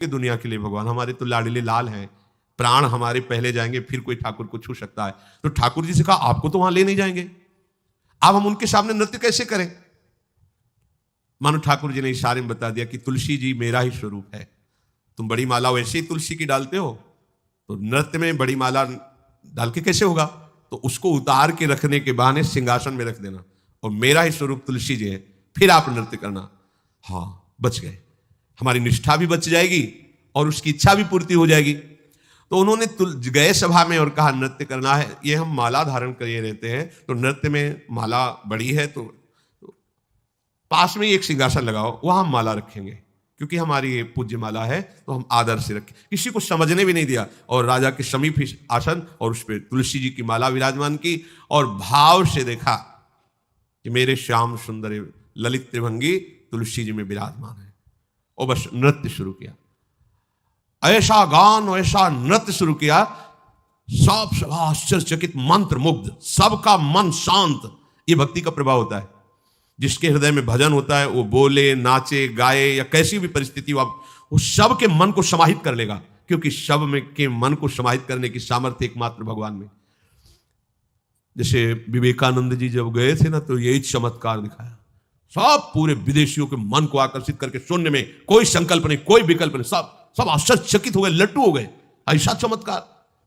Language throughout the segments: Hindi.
दुनिया के लिए भगवान, हमारे तो लाडले लाल हैं, प्राण हमारे पहले जाएंगे, फिर कोई ठाकुर को छू सकता है। तो ठाकुर जी से कहा आपको तो वहां ले नहीं जाएंगे, अब हम उनके सामने नृत्य कैसे करें? मानो ठाकुर जी ने इशारे में बता दिया कि तुलसी जी मेरा ही स्वरूप है, तुम बड़ी माला वैसे ही तुलसी की डालते हो, तो नृत्य में बड़ी माला डाल के कैसे होगा? तो उसको उतार के रखने के बहाने सिंहासन में रख देना, और मेरा ही स्वरूप तुलसी जी है, फिर आप नृत्य करना। हाँ, बच गए, हमारी निष्ठा भी बच जाएगी और उसकी इच्छा भी पूर्ति हो जाएगी। तो उन्होंने गए सभा में और कहा नृत्य करना है, ये हम माला धारण करिए रहते हैं, तो नृत्य में माला बड़ी है, तो पास में ही एक सिंहासन लगाओ, वहां हम माला रखेंगे, क्योंकि हमारी ये पूज्य माला है, तो हम आदर से रखें। किसी को समझने भी नहीं दिया, और राजा के समीप ही आसन, और उस पर तुलसी जी की माला विराजमान की, और भाव से देखा कि मेरे श्याम सुंदर ललित त्रिभंगी तुलसी जी में विराजमान है, और बस नृत्य शुरू किया। ऐसा गान, ऐसा नृत्य शुरू किया, सब सभा आश्चर्यचकित, मंत्र मुग्ध, सबका मन शांत। ये भक्ति का प्रभाव होता है। जिसके हृदय में भजन होता है वो बोले, नाचे, गाए, या कैसी भी परिस्थिति हो, वो सब के मन को समाहित कर लेगा, क्योंकि सब में के मन को समाहित करने की सामर्थ्य एकमात्र भगवान में। जैसे विवेकानंद जी जब गए थे ना, तो यही चमत्कार दिखाया, सब पूरे विदेशियों के मन को आकर्षित करके, शून्य में कोई संकल्प नहीं, कोई विकल्प नहीं, सब आश्चर्यचकित हो गए, लट्टू हो गए। ऐसा चमत्कार,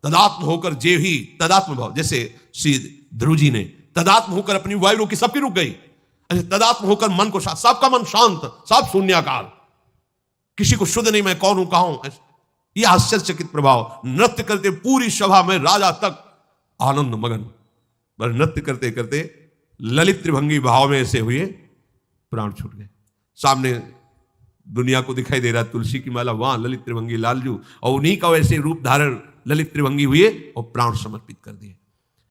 तदात्म होकर जे ही तदात्म भाव, जैसे श्री ध्रुव जी ने तदात्म होकर अपनी वायु रोकी, सबकी रुक गई। तदात्म होकर मन को शांत, सबका मन शांत, सब शून्याकार, किसी को शुद्ध नहीं, मैं कौन हूं, कहां हूं। यह आश्चर्यचकित प्रभाव, नृत्य करते पूरी सभा में राजा तक आनंद मगन, पर नृत्य करते करते ललित त्रिभंगी भाव में ऐसे हुए, प्राण छूट गए। सामने दुनिया को दिखाई दे रहा तुलसी की माला, वहां ललित त्रिभंगी लालजू, और उन्हीं का वैसे रूप धारण ललित त्रिभंगी हुए और प्राण समर्पित कर दिए।